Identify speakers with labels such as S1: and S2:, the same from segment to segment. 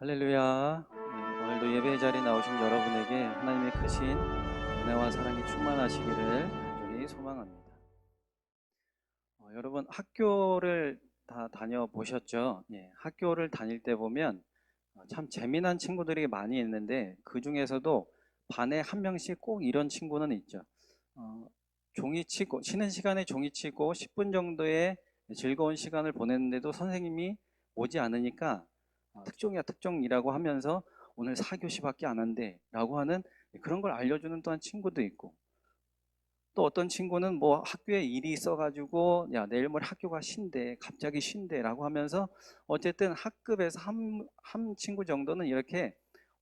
S1: 할렐루야. 네, 오늘도 예배의 자리에 나오신 여러분에게 하나님의 크신 은혜와 사랑이 충만하시기를 간절히 소망합니다. 여러분 학교를 다 다녀보셨죠? 예, 학교를 다닐 때 보면 참 재미난 친구들이 많이 있는데 그 중에서도 반에 한 명씩 꼭 이런 친구는 있죠. 어, 종이치고 쉬는 시간에 종이치고 10분 정도의 즐거운 시간을 보냈는데도 선생님이 오지 않으니까 특종이야 특종이라고 하면서 오늘 4교시밖에 안 한대 라고 하는 그런 걸 알려주는 또한 친구도 있고, 또 어떤 친구는 뭐 학교에 일이 있어가지고 야 내일 모레 학교가 쉰대 갑자기 쉰대 라고 하면서 어쨌든 학급에서 한 친구 정도는 이렇게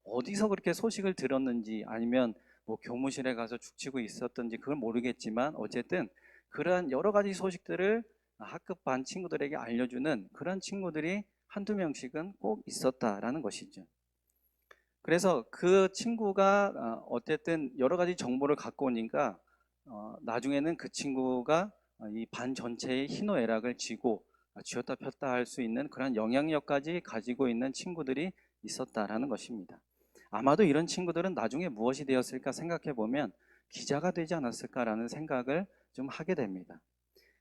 S1: 어디서 그렇게 소식을 들었는지 아니면 뭐 교무실에 가서 죽치고 있었던지 그걸 모르겠지만 어쨌든 그러한 여러 가지 소식들을 학급 반 친구들에게 알려주는 그런 친구들이 한두 명씩은 꼭 있었다라는 것이죠. 그래서 그 친구가 어쨌든 여러 가지 정보를 갖고 오니까 나중에는 그 친구가 이 반 전체의 희노애락을 쥐고 쥐었다 폈다 할 수 있는 그런 영향력까지 가지고 있는 친구들이 있었다라는 것입니다. 아마도 이런 친구들은 나중에 무엇이 되었을까 생각해 보면 기자가 되지 않았을까라는 생각을 좀 하게 됩니다.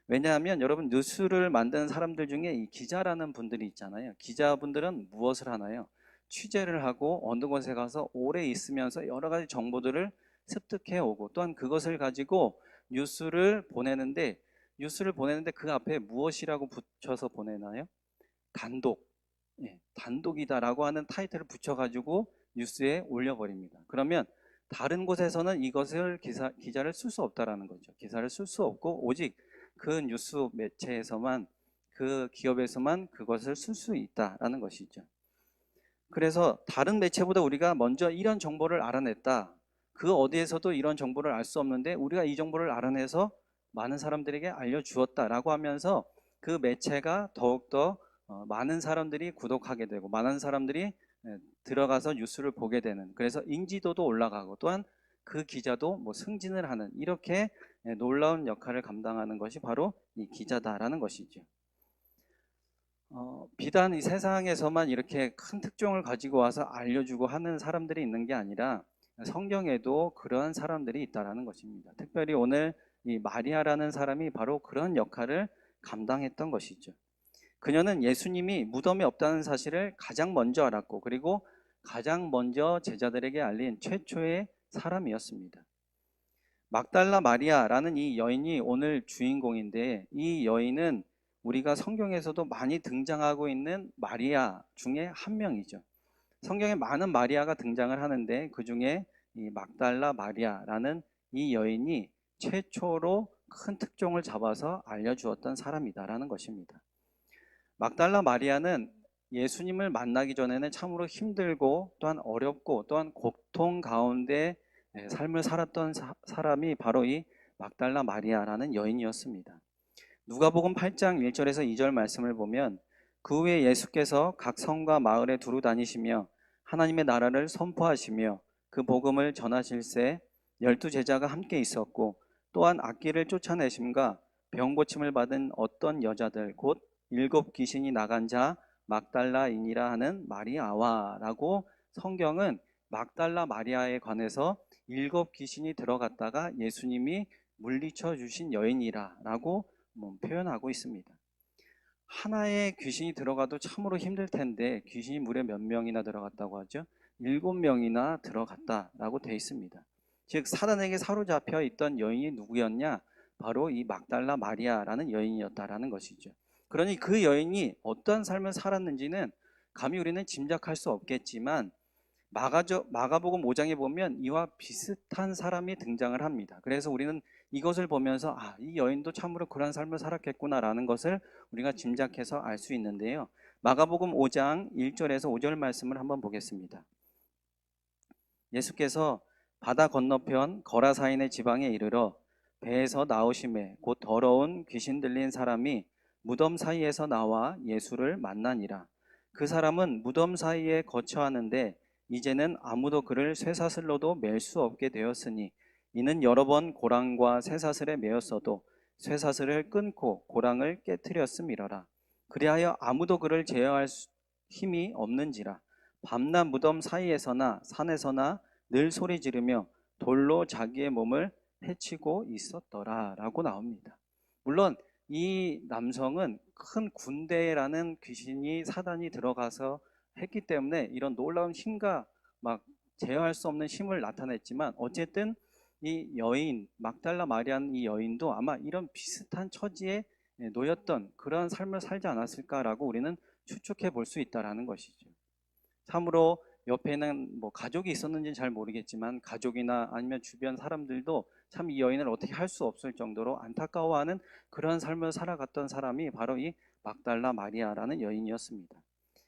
S1: 왜냐하면 여러분 뉴스를 만드는 사람들 중에 이 기자라는 분들이 있잖아요. 기자분들은 무엇을 하나요? 취재를 하고 어느 곳에 가서 오래 있으면서 여러 가지 정보들을 습득해 오고 또한 그것을 가지고 뉴스를 보내는데 그 앞에 무엇이라고 붙여서 보내나요? 단독. 예, 단독이다라고 하는 타이틀을 붙여가지고 뉴스에 올려버립니다. 그러면 다른 곳에서는 이것을 기자를 쓸 수 없다라는 거죠. 기사를 쓸 수 없고 오직 그 뉴스 매체에서만, 그 기업에서만 그것을 쓸 수 있다라는 것이죠. 그래서 다른 매체보다 우리가 먼저 이런 정보를 알아냈다. 그 어디에서도 이런 정보를 알 수 없는데 우리가 이 정보를 알아내서 많은 사람들에게 알려주었다라고 하면서 그 매체가 더욱더 많은 사람들이 구독하게 되고 많은 사람들이 들어가서 뉴스를 보게 되는, 그래서 인지도도 올라가고 또한 그 기자도 뭐 승진을 하는, 이렇게 놀라운 역할을 감당하는 것이 바로 이 기자다라는 것이죠. 비단 이 세상에서만 이렇게 큰 특종을 가지고 와서 알려주고 하는 사람들이 있는 게 아니라 성경에도 그러한 사람들이 있다라는 것입니다. 특별히 오늘 이 마리아라는 사람이 바로 그런 역할을 감당했던 것이죠. 그녀는 예수님이 무덤에 없다는 사실을 가장 먼저 알았고 그리고 가장 먼저 제자들에게 알린 최초의 사람이었습니다. 막달라 마리아라는 이 여인이 오늘 주인공인데, 이 여인은 우리가 성경에서도 많이 등장하고 있는 마리아 중에 한 명이죠. 성경에 많은 마리아가 등장을 하는데 그 중에 이 막달라 마리아라는 이 여인이 최초로 큰 특종을 잡아서 알려주었던 사람이다라는 것입니다. 막달라 마리아는 예수님을 만나기 전에는 참으로 힘들고 또한 어렵고 또한 고통 가운데 삶을 살았던 사람이 바로 이 막달라 마리아라는 여인이었습니다. 누가복음 8장 1절에서 2절 말씀을 보면 그 후에 예수께서 각 성과 마을에 두루 다니시며 하나님의 나라를 선포하시며 그 복음을 전하실새 12제자가 함께 있었고 또한 악기를 쫓아내심과 병 고침을 받은 어떤 여자들 곧 일곱 귀신이 나간 자 막달라인이라 하는 마리아와 라고, 성경은 막달라 마리아에 관해서 일곱 귀신이 들어갔다가 예수님이 물리쳐 주신 여인이라 라고 표현하고 있습니다. 하나의 귀신이 들어가도 참으로 힘들 텐데 귀신이 무려 몇 명이나 들어갔다고 하죠? 7명이나 들어갔다라고 되어 있습니다. 즉 사단에게 사로잡혀 있던 여인이 누구였냐? 바로 이 막달라 마리아라는 여인이었다라는 것이죠. 그러니 그 여인이 어떠한 삶을 살았는지는 감히 우리는 짐작할 수 없겠지만 마가복음 5장에 보면 이와 비슷한 사람이 등장을 합니다. 그래서 우리는 이것을 보면서 이 여인도 참으로 그런 삶을 살았겠구나라는 것을 우리가 짐작해서 알 수 있는데요. 마가복음 5장 1절에서 5절 말씀을 한번 보겠습니다. 예수께서 바다 건너편 거라사인의 지방에 이르러 배에서 나오심에 곧 더러운 귀신 들린 사람이 무덤 사이에서 나와 예수를 만나니라. 그 사람은 무덤 사이에 거처하는데 이제는 아무도 그를 쇠사슬로도 맬 수 없게 되었으니 이는 여러 번 고랑과 쇠사슬에 매었어도 쇠사슬을 끊고 고랑을 깨뜨렸음이러라. 그리하여 아무도 그를 제어할 힘이 없는지라. 밤낮 무덤 사이에서나 산에서나 늘 소리 지르며 돌로 자기의 몸을 해치고 있었더라라고 나옵니다. 물론 이 남성은 큰 군대라는 귀신이 사단이 들어가서 했기 때문에 이런 놀라운 힘과 막 제어할 수 없는 힘을 나타냈지만, 어쨌든 이 여인 막달라 마리아는 이 여인도 아마 이런 비슷한 처지에 놓였던 그런 삶을 살지 않았을까라고 우리는 추측해 볼 수 있다라는 것이죠. 참으로 옆에는 뭐 가족이 있었는지는 잘 모르겠지만 가족이나 아니면 주변 사람들도 참 이 여인을 어떻게 할 수 없을 정도로 안타까워하는 그런 삶을 살아갔던 사람이 바로 이 막달라 마리아라는 여인이었습니다.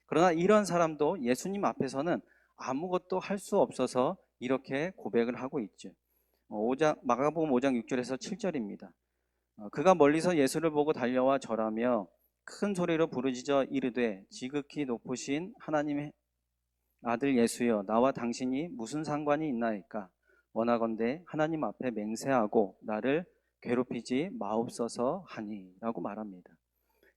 S1: 그러나 이런 사람도 예수님 앞에서는 아무것도 할 수 없어서 이렇게 고백을 하고 있죠. 마가복음 5장 6절에서 7절입니다. 그가 멀리서 예수를 보고 달려와 절하며 큰 소리로 부르짖어 이르되 지극히 높으신 하나님의 아들 예수여, 나와 당신이 무슨 상관이 있나이까? 원하건대 하나님 앞에 맹세하고 나를 괴롭히지 마옵소서 하니라고 말합니다.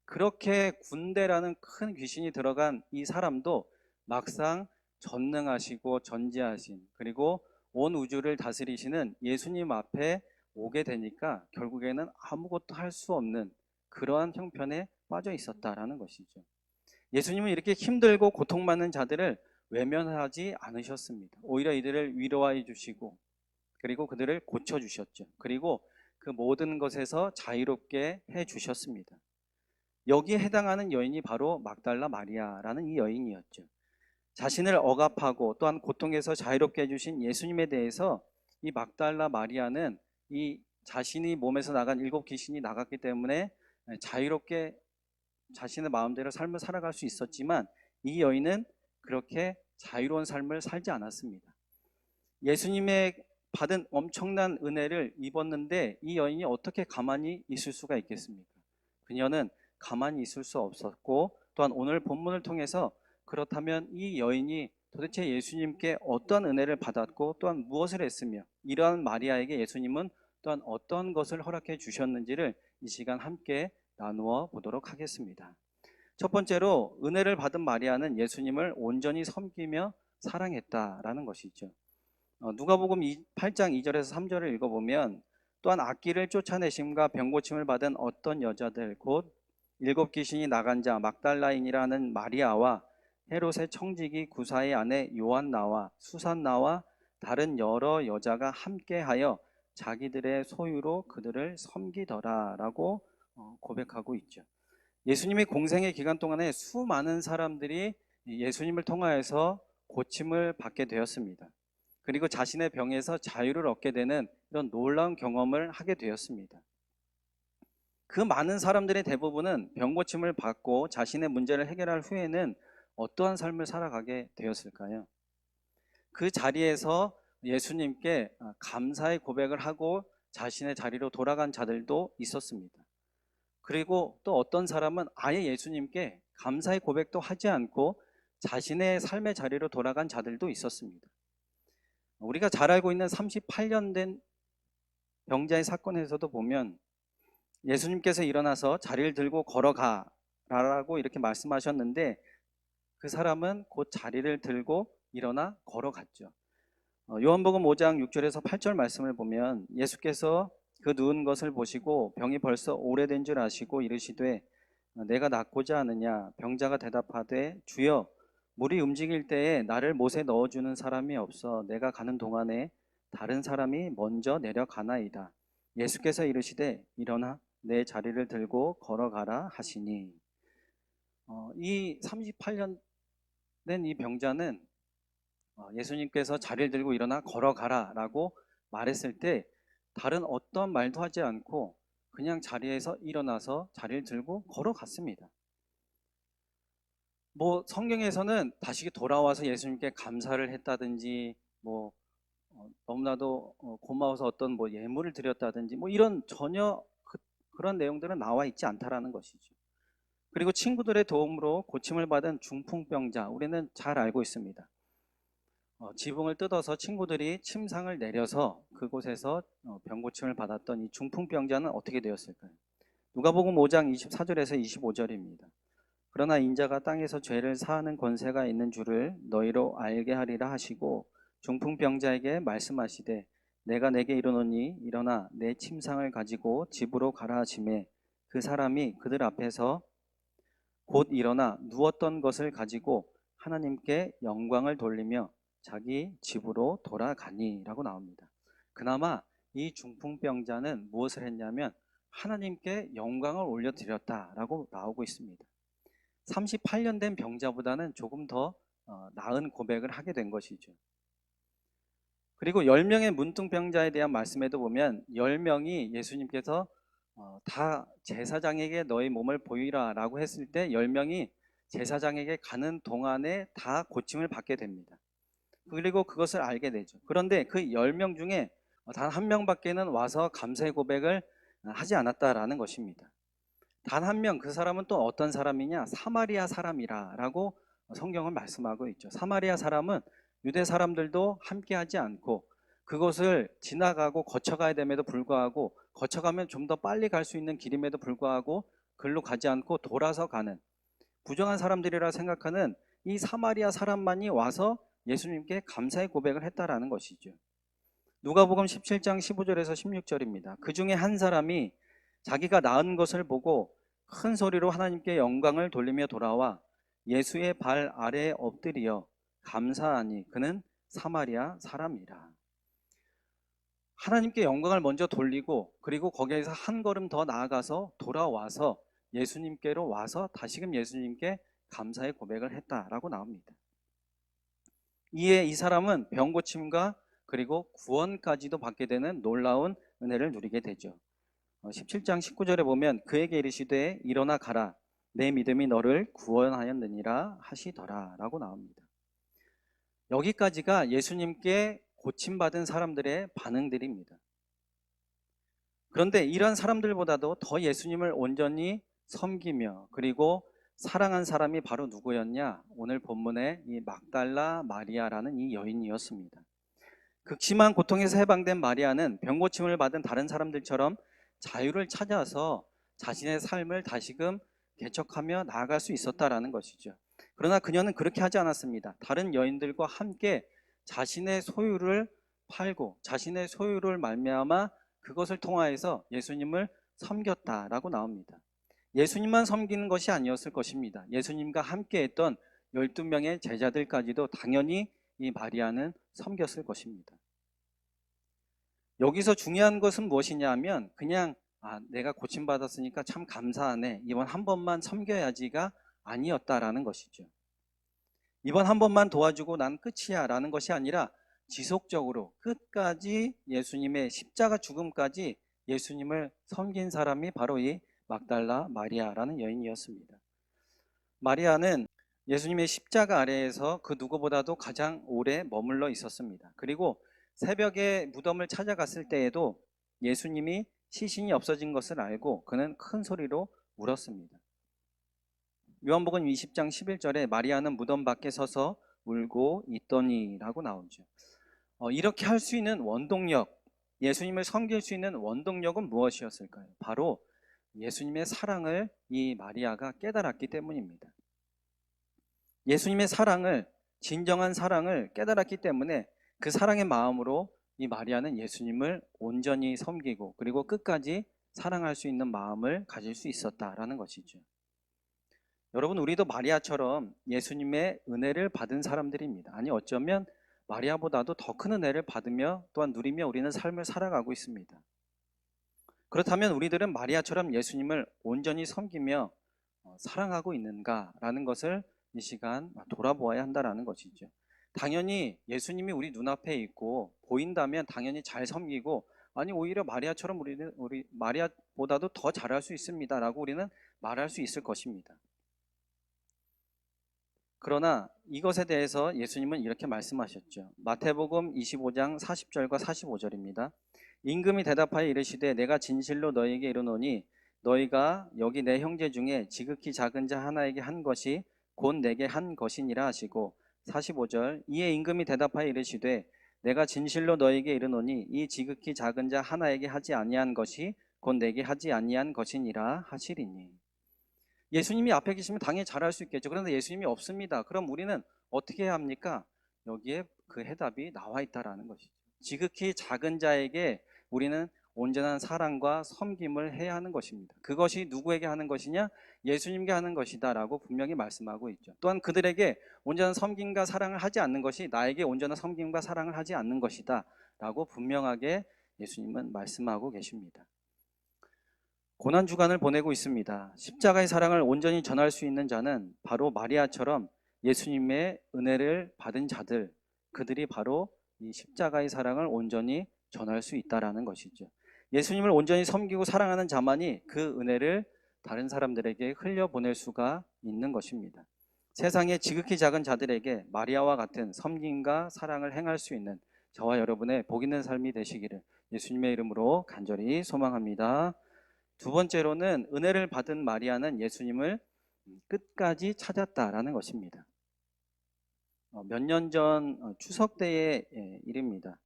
S1: 그렇게 군대라는 큰 귀신이 들어간 이 사람도 막상 전능하시고 전지하신, 그리고 온 우주를 다스리시는 예수님 앞에 오게 되니까 결국에는 아무것도 할 수 없는 그러한 형편에 빠져 있었다라는 것이죠. 예수님은 이렇게 힘들고 고통받는 자들을 외면하지 않으셨습니다. 오히려 이들을 위로해 주시고, 그리고 그들을 고쳐 주셨죠. 그리고 그 모든 것에서 자유롭게 해 주셨습니다. 여기에 해당하는 여인이 바로 막달라 마리아라는 이 여인이었죠. 자신을 억압하고 또한 고통에서 자유롭게 해주신 예수님에 대해서 이 막달라 마리아는 이 자신이 몸에서 나간 7귀신이 나갔기 때문에 자유롭게 자신의 마음대로 삶을 살아갈 수 있었지만, 이 여인은 그렇게 자유로운 삶을 살지 않았습니다. 예수님의 받은 엄청난 은혜를 입었는데 이 여인이 어떻게 가만히 있을 수가 있겠습니까? 그녀는 가만히 있을 수 없었고, 또한 오늘 본문을 통해서 그렇다면 이 여인이 도대체 예수님께 어떤 은혜를 받았고 또한 무엇을 했으며, 이러한 마리아에게 예수님은 또한 어떤 것을 허락해 주셨는지를 이 시간 함께 나누어 보도록 하겠습니다. 첫 번째로, 은혜를 받은 마리아는 예수님을 온전히 섬기며 사랑했다라는 것이죠. 누가복음 8장 2절에서 3절을 읽어보면, 또한 악기를 쫓아내심과 병고침을 받은 어떤 여자들 곧 7귀신이 나간 자 막달라인이라는 마리아와 헤롯의 청지기 구사의 아내 요한나와 수산나와 다른 여러 여자가 함께하여 자기들의 소유로 그들을 섬기더라라고 고백하고 있죠. 예수님의 공생의 기간 동안에 수많은 사람들이 예수님을 통하여서 고침을 받게 되었습니다. 그리고 자신의 병에서 자유를 얻게 되는 이런 놀라운 경험을 하게 되었습니다. 그 많은 사람들의 대부분은 병고침을 받고 자신의 문제를 해결할 후에는 어떠한 삶을 살아가게 되었을까요? 그 자리에서 예수님께 감사의 고백을 하고 자신의 자리로 돌아간 자들도 있었습니다. 그리고 또 어떤 사람은 아예 예수님께 감사의 고백도 하지 않고 자신의 삶의 자리로 돌아간 자들도 있었습니다. 우리가 잘 알고 있는 38년 된 병자의 사건에서도 보면 예수님께서 일어나서 자리를 들고 걸어가라고 이렇게 말씀하셨는데, 그 사람은 곧 자리를 들고 일어나 걸어갔죠. 요한복음 5장 6절에서 8절 말씀을 보면 예수께서 그 누운 것을 보시고 병이 벌써 오래된 줄 아시고 이르시되 내가 낫고자 하느냐? 병자가 대답하되 주여, 물이 움직일 때에 나를 못에 넣어주는 사람이 없어 내가 가는 동안에 다른 사람이 먼저 내려가나이다. 예수께서 이르시되 일어나 내 자리를 들고 걸어가라 하시니, 이 38년 된 이 병자는 예수님께서 자리를 들고 일어나 걸어가라 라고 말했을 때 다른 어떤 말도 하지 않고 그냥 자리에서 일어나서 자리를 들고 걸어갔습니다. 뭐 성경에서는 다시 돌아와서 예수님께 감사를 했다든지, 뭐 너무나도 고마워서 어떤 뭐 예물을 드렸다든지, 뭐 이런 전혀 그런 내용들은 나와 있지 않다라는 것이죠. 그리고 친구들의 도움으로 고침을 받은 중풍병자, 우리는 잘 알고 있습니다. 지붕을 뜯어서 친구들이 침상을 내려서 그곳에서 병고침을 받았던 이 중풍병자는 어떻게 되었을까요? 누가복음 5장 24절에서 25절입니다. 그러나 인자가 땅에서 죄를 사하는 권세가 있는 줄을 너희로 알게 하리라 하시고 중풍병자에게 말씀하시되 내가 내게 이르노니 일어나 내 침상을 가지고 집으로 가라 하시매 그 사람이 그들 앞에서 곧 일어나 누웠던 것을 가지고 하나님께 영광을 돌리며 자기 집으로 돌아가니라고 나옵니다. 그나마 이 중풍병자는 무엇을 했냐면 하나님께 영광을 올려드렸다라고 나오고 있습니다. 38년 된 병자보다는 조금 더 나은 고백을 하게 된 것이죠. 그리고 10명의 문둥병자에 대한 말씀에도 보면 10명이 예수님께서 다 제사장에게 너희 몸을 보이라 라고 했을 때 10명이 제사장에게 가는 동안에 다 고침을 받게 됩니다. 그리고 그것을 알게 되죠. 그런데 그 10명 중에 단 한 명밖에는 와서 감사의 고백을 하지 않았다라는 것입니다. 단 한 명, 그 사람은 또 어떤 사람이냐? 사마리아 사람이라 라고 성경은 말씀하고 있죠. 사마리아 사람은 유대 사람들도 함께 하지 않고 그곳을 지나가고 거쳐가야 됨에도 불구하고 거쳐가면 좀 더 빨리 갈 수 있는 길임에도 불구하고 글로 가지 않고 돌아서 가는 부정한 사람들이라 생각하는 이 사마리아 사람만이 와서 예수님께 감사의 고백을 했다라는 것이죠. 누가복음 17장 15절에서 16절입니다. 그 중에 한 사람이 자기가 낳은 것을 보고 큰 소리로 하나님께 영광을 돌리며 돌아와 예수의 발 아래에 엎드려 감사하니 그는 사마리아 사람이라. 하나님께 영광을 먼저 돌리고 그리고 거기에서 한 걸음 더 나아가서 돌아와서 예수님께로 와서 다시금 예수님께 감사의 고백을 했다라고 나옵니다. 이에 이 사람은 병고침과 그리고 구원까지도 받게 되는 놀라운 은혜를 누리게 되죠. 17장 19절에 보면 그에게 이르시되 일어나 가라 내 믿음이 너를 구원하였느니라 하시더라 라고 나옵니다. 여기까지가 예수님께 고침받은 사람들의 반응들입니다. 그런데 이런 사람들보다도 더 예수님을 온전히 섬기며 그리고 사랑한 사람이 바로 누구였냐? 오늘 본문의 이 막달라 마리아라는 이 여인이었습니다. 극심한 고통에서 해방된 마리아는 병고침을 받은 다른 사람들처럼 자유를 찾아서 자신의 삶을 다시금 개척하며 나아갈 수 있었다라는 것이죠. 그러나 그녀는 그렇게 하지 않았습니다. 다른 여인들과 함께 자신의 소유를 팔고 자신의 소유를 말미암아 그것을 통하여서 예수님을 섬겼다라고 나옵니다. 예수님만 섬기는 것이 아니었을 것입니다. 예수님과 함께 했던 12명의 제자들까지도 당연히 이 마리아는 섬겼을 것입니다. 여기서 중요한 것은 무엇이냐 하면 그냥 내가 고침받았으니까 참 감사하네. 이번 한 번만 섬겨야지가 아니었다라는 것이죠. 이번 한 번만 도와주고 난 끝이야 라는 것이 아니라 지속적으로 끝까지 예수님의 십자가 죽음까지 예수님을 섬긴 사람이 바로 이 막달라 마리아라는 여인이었습니다. 마리아는 예수님의 십자가 아래에서 그 누구보다도 가장 오래 머물러 있었습니다. 그리고 새벽에 무덤을 찾아갔을 때에도 예수님이 시신이 없어진 것을 알고 그는 큰 소리로 울었습니다. 요한복음 20장 11절에 마리아는 무덤 밖에 서서 울고 있더니라고 나오죠. 이렇게 할 수 있는 원동력, 예수님을 섬길 수 있는 원동력은 무엇이었을까요? 바로 예수님의 사랑을 이 마리아가 깨달았기 때문입니다. 예수님의 사랑을, 진정한 사랑을 깨달았기 때문에 그 사랑의 마음으로 이 마리아는 예수님을 온전히 섬기고 그리고 끝까지 사랑할 수 있는 마음을 가질 수 있었다라는 것이죠. 여러분, 우리도 마리아처럼 예수님의 은혜를 받은 사람들입니다. 아니, 어쩌면 마리아보다도 더 큰 은혜를 받으며 또한 누리며 우리는 삶을 살아가고 있습니다. 그렇다면 우리들은 마리아처럼 예수님을 온전히 섬기며 사랑하고 있는가라는 것을 이 시간 돌아보아야 한다는 것이죠. 당연히 예수님이 우리 눈앞에 있고 보인다면 당연히 잘 섬기고 아니 오히려 마리아처럼 우리 마리아보다도 더 잘할 수 있습니다라고 우리는 말할 수 있을 것입니다. 그러나 이것에 대해서 예수님은 이렇게 말씀하셨죠. 마태복음 25장 40절과 45절입니다. 임금이 대답하여 이르시되 내가 진실로 너희에게 이르노니 너희가 여기 내 형제 중에 지극히 작은 자 하나에게 한 것이 곧 내게 한 것이니라 하시고 45절 이에 임금이 대답하여 이르시되 내가 진실로 너희에게 이르노니 이 지극히 작은 자 하나에게 하지 아니한 것이 곧 내게 하지 아니한 것이니라 하시리니. 예수님이 앞에 계시면 당연히 잘할 수 있겠죠. 그런데 예수님이 없습니다. 그럼 우리는 어떻게 해야 합니까? 여기에 그 해답이 나와 있다라는 것이죠. 지극히 작은 자에게 우리는 온전한 사랑과 섬김을 해야 하는 것입니다. 그것이 누구에게 하는 것이냐? 예수님께 하는 것이다라고 분명히 말씀하고 있죠. 또한 그들에게 온전한 섬김과 사랑을 하지 않는 것이 나에게 온전한 섬김과 사랑을 하지 않는 것이다라고 분명하게 예수님은 말씀하고 계십니다. 고난 주간을 보내고 있습니다. 십자가의 사랑을 온전히 전할 수 있는 자는 바로 마리아처럼 예수님의 은혜를 받은 자들, 그들이 바로 이 십자가의 사랑을 온전히 전할 수 있다라는 것이죠. 예수님을 온전히 섬기고 사랑하는 자만이 그 은혜를 다른 사람들에게 흘려보낼 수가 있는 것입니다. 세상의 지극히 작은 자들에게 마리아와 같은 섬김과 사랑을 행할 수 있는 저와 여러분의 복 있는 삶이 되시기를 예수님의 이름으로 간절히 소망합니다. 두 번째로는 은혜를 받은 마리아는 예수님을 끝까지 찾았다라는 것입니다. 몇 년 전 추석 때의 일입니다.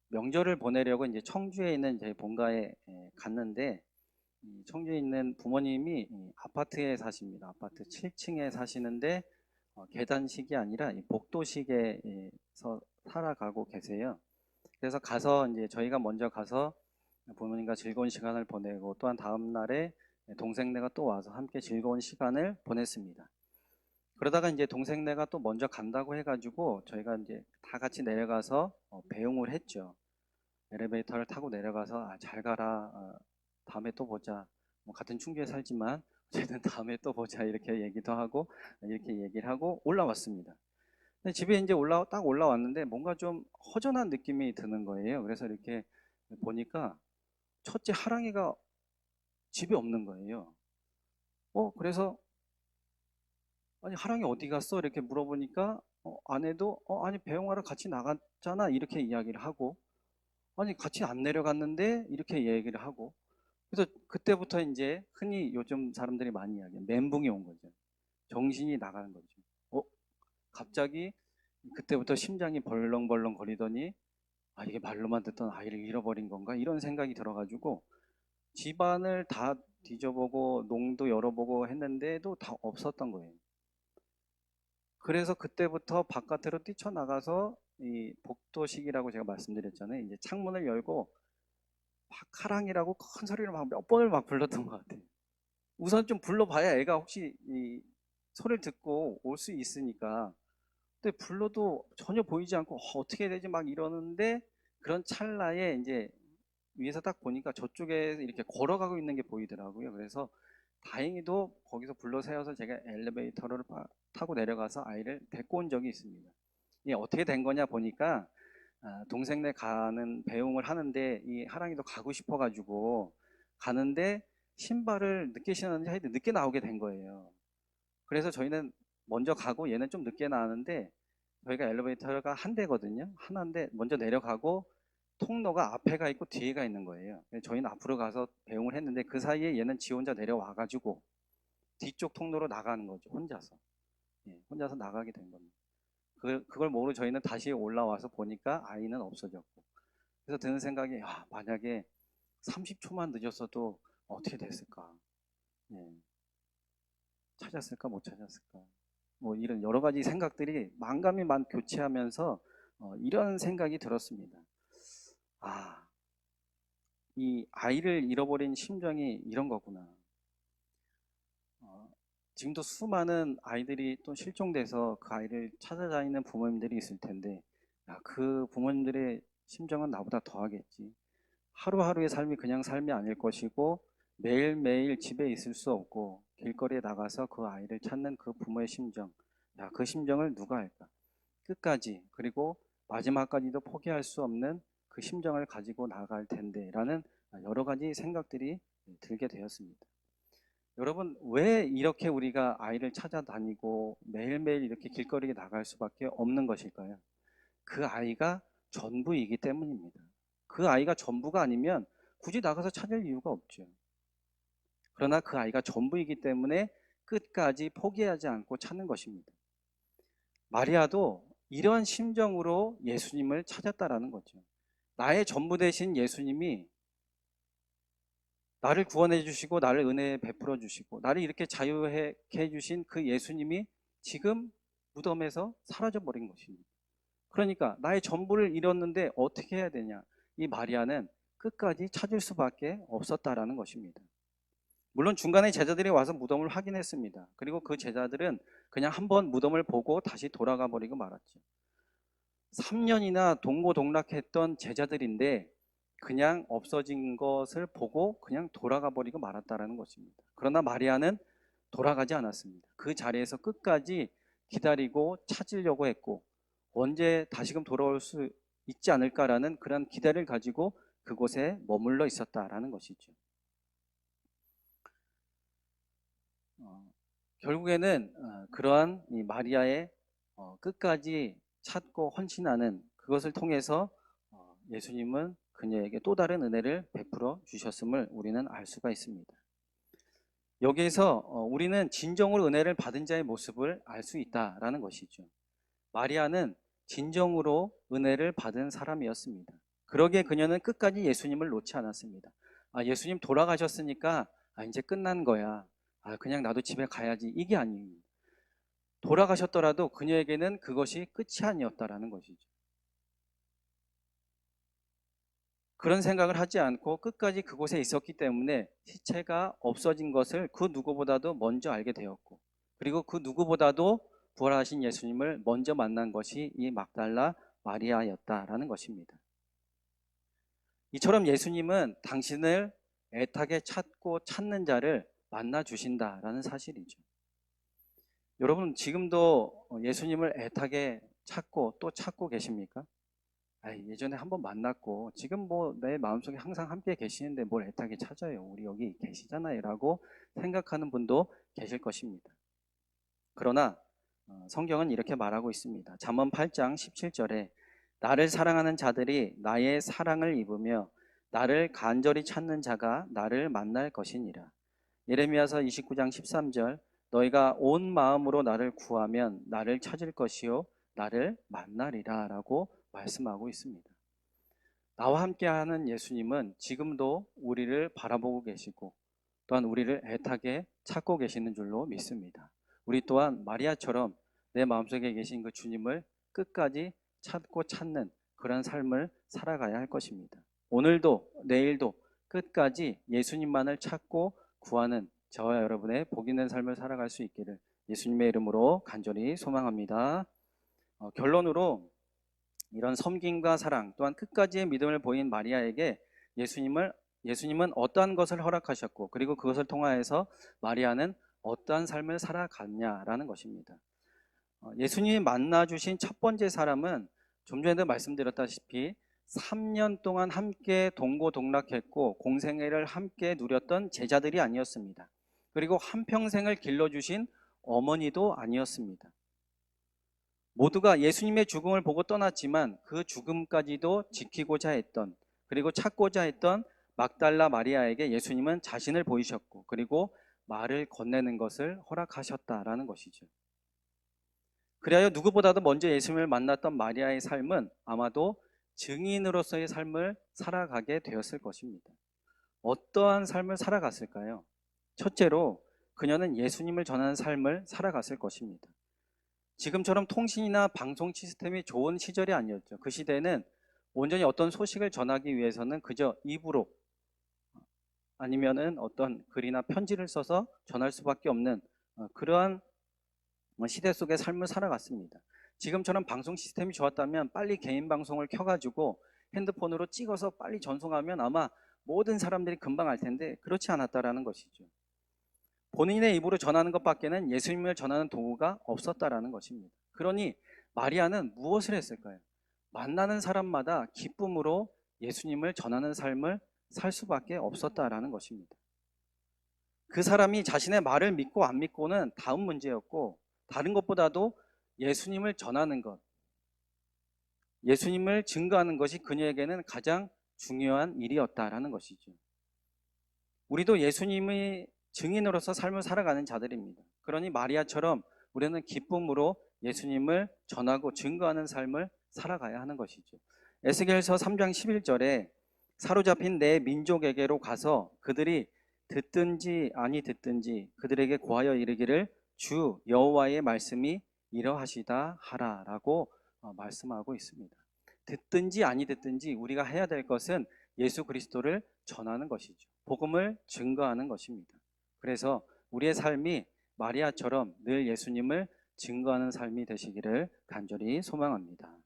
S1: 명절을 보내려고 이제 청주에 있는 제 본가에 갔는데 청주에 있는 부모님이 아파트에 사십니다. 아파트 7층에 사시는데 계단식이 아니라 복도식에서 살아가고 계세요. 그래서 가서 이제 저희가 먼저 가서 부모님과 즐거운 시간을 보내고 또한 다음 날에 동생네가 또 와서 함께 즐거운 시간을 보냈습니다. 그러다가 이제 동생네가 또 먼저 간다고 해가지고 저희가 이제 다 같이 내려가서 배웅을 했죠. 엘리베이터를 타고 내려가서 잘 가라, 다음에 또 보자. 뭐 같은 충주에 살지만 어쨌든 다음에 또 보자 이렇게 얘기도 하고 이렇게 얘기를 하고 올라왔습니다. 근데 집에 이제 딱 올라왔는데 뭔가 좀 허전한 느낌이 드는 거예요. 그래서 이렇게 보니까 첫째 하랑이가 집에 없는 거예요. 그래서 아니 하랑이 어디 갔어? 이렇게 물어보니까 아내도 아니 배웅하러 같이 나갔잖아 이렇게 이야기를 하고 아니 같이 안 내려갔는데 이렇게 얘기를 하고 그래서 그때부터 이제 흔히 요즘 사람들이 많이 이야기해요. 멘붕이 온 거죠. 정신이 나가는 거죠. 갑자기 그때부터 심장이 벌렁벌렁 거리더니 이게 말로만 듣던 아이를 잃어버린 건가 이런 생각이 들어가지고 집안을 다 뒤져보고 농도 열어보고 했는데도 다 없었던 거예요. 그래서 그때부터 바깥으로 뛰쳐나가서 이 복도식이라고 제가 말씀드렸잖아요. 이제 창문을 열고 카랑이라고 큰 소리를 막 몇 번을 막 불렀던 것 같아요. 우선 좀 불러봐야 애가 혹시 이 소리를 듣고 올 수 있으니까. 근데 불러도 전혀 보이지 않고 어떻게 해야 되지 막 이러는데 그런 찰나에 이제 위에서 딱 보니까 저쪽에 이렇게 걸어가고 있는 게 보이더라고요. 그래서 다행히도 거기서 불러 세워서 제가 엘리베이터를 타고 내려가서 아이를 데리고 온 적이 있습니다. 이게 어떻게 된 거냐 보니까 동생네 가는 배웅을 하는데 이 하랑이도 가고 싶어가지고 가는데 신발을 늦게 신었는지 하여튼 늦게 나오게 된 거예요. 그래서 저희는 먼저 가고 얘는 좀 늦게 나왔는데 저희가 엘리베이터가 한 대거든요. 하나인데 먼저 내려가고 통로가 앞에가 있고 뒤에가 있는 거예요. 저희는 앞으로 가서 배웅을 했는데 그 사이에 얘는 지 혼자 내려와가지고 뒤쪽 통로로 나가는 거죠. 혼자서. 혼자서 나가게 된 겁니다. 그걸 모르고 저희는 다시 올라와서 보니까 아이는 없어졌고. 그래서 드는 생각이 만약에 30초만 늦었어도 어떻게 됐을까? 예, 찾았을까 못 찾았을까? 뭐 이런 여러 가지 생각들이 만감이 교체하면서 이런 생각이 들었습니다. 이 아이를 잃어버린 심정이 이런 거구나. 지금도 수많은 아이들이 또 실종돼서 그 아이를 찾아다니는 부모님들이 있을 텐데, 그 부모님들의 심정은 나보다 더하겠지. 하루하루의 삶이 그냥 삶이 아닐 것이고, 매일매일 집에 있을 수 없고, 길거리에 나가서 그 아이를 찾는 그 부모의 심정, 그 심정을 누가 할까? 끝까지, 그리고 마지막까지도 포기할 수 없는 그 심정을 가지고 나갈 텐데, 라는 여러 가지 생각들이 들게 되었습니다. 여러분, 왜 이렇게 우리가 아이를 찾아다니고 매일매일 이렇게 길거리에 나갈 수밖에 없는 것일까요? 그 아이가 전부이기 때문입니다. 그 아이가 전부가 아니면 굳이 나가서 찾을 이유가 없죠. 그러나 그 아이가 전부이기 때문에 끝까지 포기하지 않고 찾는 것입니다. 마리아도 이런 심정으로 예수님을 찾았다라는 거죠. 나의 전부 되신 예수님이 나를 구원해 주시고 나를 은혜에 베풀어 주시고 나를 이렇게 자유하게 해 주신 그 예수님이 지금 무덤에서 사라져 버린 것입니다. 그러니까 나의 전부를 잃었는데 어떻게 해야 되냐? 이 마리아는 끝까지 찾을 수밖에 없었다라는 것입니다. 물론 중간에 제자들이 와서 무덤을 확인했습니다. 그리고 그 제자들은 그냥 한번 무덤을 보고 다시 돌아가 버리고 말았죠. 3년이나 동고동락했던 제자들인데 그냥 없어진 것을 보고 그냥 돌아가 버리고 말았다라는 것입니다. 그러나 마리아는 돌아가지 않았습니다. 그 자리에서 끝까지 기다리고 찾으려고 했고 언제 다시금 돌아올 수 있지 않을까라는 그런 기대를 가지고 그곳에 머물러 있었다라는 것이죠. 결국에는 그러한 이 마리아의 끝까지 찾고 헌신하는 그것을 통해서 예수님은 그녀에게 또 다른 은혜를 베풀어 주셨음을 우리는 알 수가 있습니다. 여기에서 우리는 진정으로 은혜를 받은 자의 모습을 알 수 있다라는 것이죠. 마리아는 진정으로 은혜를 받은 사람이었습니다. 그러기에 그녀는 끝까지 예수님을 놓지 않았습니다. 예수님 돌아가셨으니까 이제 끝난 거야. 그냥 나도 집에 가야지. 이게 아닙니다. 돌아가셨더라도 그녀에게는 그것이 끝이 아니었다라는 것이죠. 그런 생각을 하지 않고 끝까지 그곳에 있었기 때문에 시체가 없어진 것을 그 누구보다도 먼저 알게 되었고, 그리고 그 누구보다도 부활하신 예수님을 먼저 만난 것이 이 막달라 마리아였다라는 것입니다. 이처럼 예수님은 당신을 애타게 찾고 찾는 자를 만나 주신다라는 사실이죠. 여러분 지금도 예수님을 애타게 찾고 또 찾고 계십니까? 예전에 한번 만났고 지금 뭐 내 마음속에 항상 함께 계시는데 뭘 애타게 찾아요. 우리 여기 계시잖아요 라고 생각하는 분도 계실 것입니다. 그러나 성경은 이렇게 말하고 있습니다. 잠언 8장 17절에 나를 사랑하는 자들이 나의 사랑을 입으며 나를 간절히 찾는 자가 나를 만날 것이니라. 예레미야서 29장 13절 너희가 온 마음으로 나를 구하면 나를 찾을 것이요 나를 만나리라 라고 말씀하고 있습니다. 나와 함께하는 예수님은 지금도 우리를 바라보고 계시고 또한 우리를 애타게 찾고 계시는 줄로 믿습니다. 우리 또한 마리아처럼 내 마음속에 계신 그 주님을 끝까지 찾고 찾는 그런 삶을 살아가야 할 것입니다. 오늘도 내일도 끝까지 예수님만을 찾고 구하는 저와 여러분의 복 있는 삶을 살아갈 수 있기를 예수님의 이름으로 간절히 소망합니다. 결론으로 이런 섬김과 사랑 또한 끝까지의 믿음을 보인 마리아에게 예수님은 어떠한 것을 허락하셨고 그리고 그것을 통하여서 마리아는 어떠한 삶을 살아갔냐라는 것입니다. 예수님이 만나주신 첫 번째 사람은 좀 전에도 말씀드렸다시피 3년 동안 함께 동고동락했고 공생애를 함께 누렸던 제자들이 아니었습니다. 그리고 한평생을 길러주신 어머니도 아니었습니다. 모두가 예수님의 죽음을 보고 떠났지만 그 죽음까지도 지키고자 했던 그리고 찾고자 했던 막달라 마리아에게 예수님은 자신을 보이셨고 그리고 말을 건네는 것을 허락하셨다라는 것이죠. 그리하여 누구보다도 먼저 예수님을 만났던 마리아의 삶은 아마도 증인으로서의 삶을 살아가게 되었을 것입니다. 어떠한 삶을 살아갔을까요? 첫째로 그녀는 예수님을 전하는 삶을 살아갔을 것입니다. 지금처럼 통신이나 방송 시스템이 좋은 시절이 아니었죠. 그 시대는 온전히 어떤 소식을 전하기 위해서는 그저 입으로 아니면은 어떤 글이나 편지를 써서 전할 수밖에 없는 그러한 시대 속의 삶을 살아갔습니다. 지금처럼 방송 시스템이 좋았다면 빨리 개인 방송을 켜가지고 핸드폰으로 찍어서 빨리 전송하면 아마 모든 사람들이 금방 알 텐데 그렇지 않았다라는 것이죠. 본인의 입으로 전하는 것밖에는 예수님을 전하는 도구가 없었다라는 것입니다. 그러니 마리아는 무엇을 했을까요? 만나는 사람마다 기쁨으로 예수님을 전하는 삶을 살 수밖에 없었다라는 것입니다. 그 사람이 자신의 말을 믿고 안 믿고는 다음 문제였고 다른 것보다도 예수님을 전하는 것, 예수님을 증거하는 것이 그녀에게는 가장 중요한 일이었다라는 것이죠. 우리도 예수님의 증인으로서 삶을 살아가는 자들입니다. 그러니 마리아처럼 우리는 기쁨으로 예수님을 전하고 증거하는 삶을 살아가야 하는 것이죠. 에스겔서 3장 11절에 사로잡힌 내 민족에게로 가서 그들이 듣든지 아니 듣든지 그들에게 고하여 이르기를 주 여호와의 말씀이 이러하시다 하라라고 말씀하고 있습니다. 듣든지 아니 듣든지 우리가 해야 될 것은 예수 그리스도를 전하는 것이죠. 복음을 증거하는 것입니다. 그래서 우리의 삶이 마리아처럼 늘 예수님을 증거하는 삶이 되시기를 간절히 소망합니다.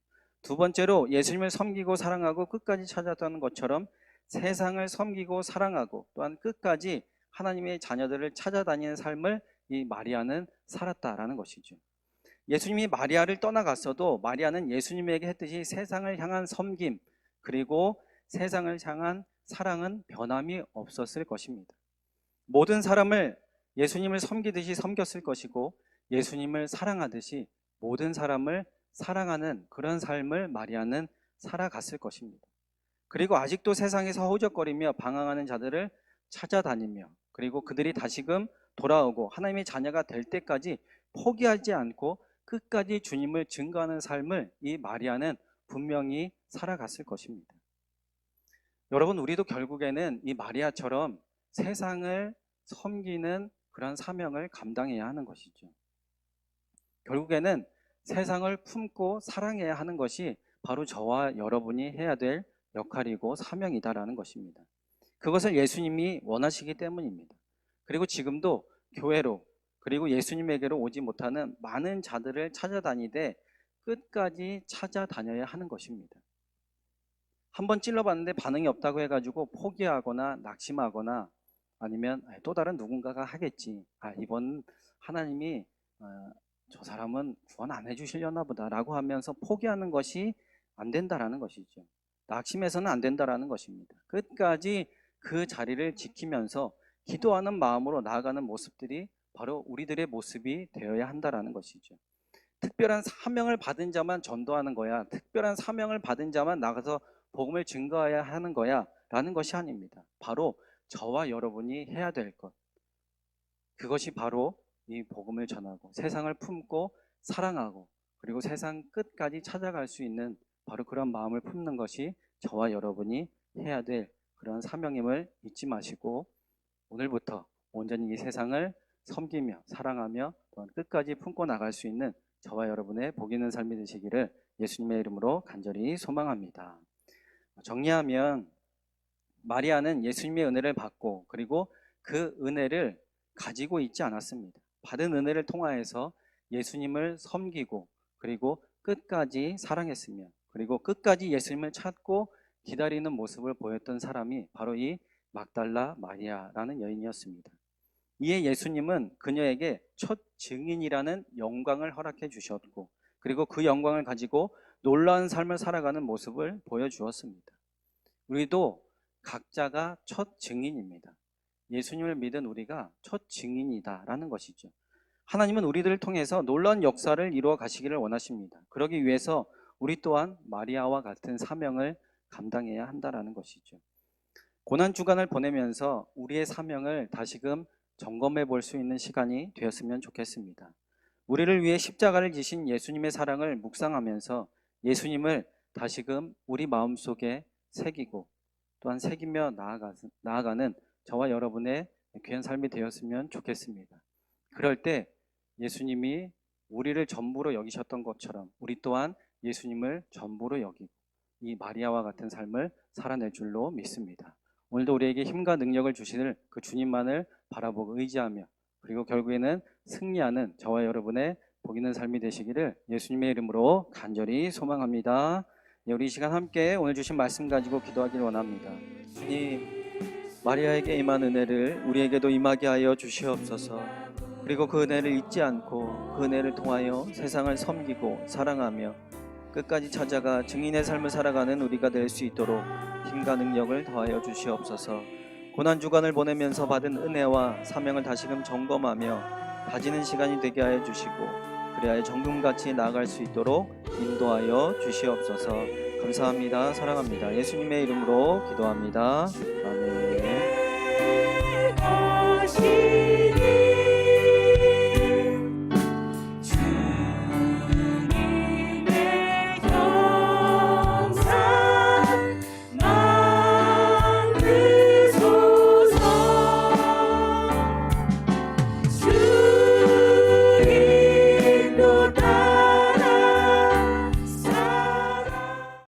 S1: 두 번째로 예수님을 섬기고 사랑하고 끝까지 찾았다는 것처럼 세상을 섬기고 사랑하고 또한 끝까지 하나님의 자녀들을 찾아다니는 삶을 이 마리아는 살았다라는 것이죠. 예수님이 마리아를 떠나갔어도 마리아는 예수님에게 했듯이 세상을 향한 섬김 그리고 세상을 향한 사랑은 변함이 없었을 것입니다. 모든 사람을 예수님을 섬기듯이 섬겼을 것이고 예수님을 사랑하듯이 모든 사람을 사랑하는 그런 삶을 마리아는 살아갔을 것입니다. 그리고 아직도 세상에서 허우적거리며 방황하는 자들을 찾아다니며 그리고 그들이 다시금 돌아오고 하나님의 자녀가 될 때까지 포기하지 않고 끝까지 주님을 증거하는 삶을 이 마리아는 분명히 살아갔을 것입니다. 여러분, 우리도 결국에는 이 마리아처럼 세상을 섬기는 그런 사명을 감당해야 하는 것이죠. 결국에는 세상을 품고 사랑해야 하는 것이 바로 저와 여러분이 해야 될 역할이고 사명이다라는 것입니다. 그것을 예수님이 원하시기 때문입니다. 그리고 지금도 교회로 그리고 예수님에게로 오지 못하는 많은 자들을 찾아다니되 끝까지 찾아다녀야 하는 것입니다. 한번 찔러봤는데 반응이 없다고 해가지고 포기하거나 낙심하거나 아니면 또 다른 누군가가 하겠지. 이번 하나님이 저 사람은 구원 안 해주시려나 보다라고 하면서 포기하는 것이 안 된다라는 것이죠. 낙심해서는 안 된다라는 것입니다. 끝까지 그 자리를 지키면서 기도하는 마음으로 나아가는 모습들이 바로 우리들의 모습이 되어야 한다라는 것이죠. 특별한 사명을 받은 자만 전도하는 거야. 특별한 사명을 받은 자만 나가서 복음을 증거해야 하는 거야 라는 것이 아닙니다. 바로 저와 여러분이 해야 될 것, 그것이 바로 이 복음을 전하고 세상을 품고 사랑하고 그리고 세상 끝까지 찾아갈 수 있는 바로 그런 마음을 품는 것이 저와 여러분이 해야 될 그런 사명임을 잊지 마시고 오늘부터 온전히 이 세상을 섬기며 사랑하며 또한 끝까지 품고 나갈 수 있는 저와 여러분의 복 있는 삶이 되시기를 예수님의 이름으로 간절히 소망합니다. 정리하면 마리아는 예수님의 은혜를 받고 그리고 그 은혜를 가지고 있지 않았습니다. 받은 은혜를 통하여서 예수님을 섬기고 그리고 끝까지 사랑했으며 그리고 끝까지 예수님을 찾고 기다리는 모습을 보였던 사람이 바로 이 막달라 마리아라는 여인이었습니다. 이에 예수님은 그녀에게 첫 증인이라는 영광을 허락해 주셨고 그리고 그 영광을 가지고 놀라운 삶을 살아가는 모습을 보여주었습니다. 우리도 각자가 첫 증인입니다. 예수님을 믿은 우리가 첫 증인이다라는 것이죠. 하나님은 우리들을 통해서 놀라운 역사를 이루어 가시기를 원하십니다. 그러기 위해서 우리 또한 마리아와 같은 사명을 감당해야 한다라는 것이죠. 고난주간을 보내면서 우리의 사명을 다시금 점검해 볼 수 있는 시간이 되었으면 좋겠습니다. 우리를 위해 십자가를 지신 예수님의 사랑을 묵상하면서 예수님을 다시금 우리 마음속에 새기고 또한 새기며 나아가는 저와 여러분의 귀한 삶이 되었으면 좋겠습니다. 그럴 때 예수님이 우리를 전부로 여기셨던 것처럼 우리 또한 예수님을 전부로 여기고 이 마리아와 같은 삶을 살아낼 줄로 믿습니다. 오늘도 우리에게 힘과 능력을 주실 그 주님만을 바라보고 의지하며 그리고 결국에는 승리하는 저와 여러분의 복 있는 삶이 되시기를 예수님의 이름으로 간절히 소망합니다. 우리 시간 함께 오늘 주신 말씀 가지고 기도하기를 원합니다. 주님, 마리아에게 임한 은혜를 우리에게도 임하게 하여 주시옵소서. 그리고 그 은혜를 잊지 않고 그 은혜를 통하여 세상을 섬기고 사랑하며 끝까지 찾아가 증인의 삶을 살아가는 우리가 될 수 있도록 힘과 능력을 더하여 주시옵소서. 고난주간을 보내면서 받은 은혜와 사명을 다시금 점검하며 다지는 시간이 되게 하여 주시고 그리하여 정금같이 나아갈 수 있도록 인도하여 주시옵소서. 감사합니다. 사랑합니다. 예수님의 이름으로 기도합니다. 아멘.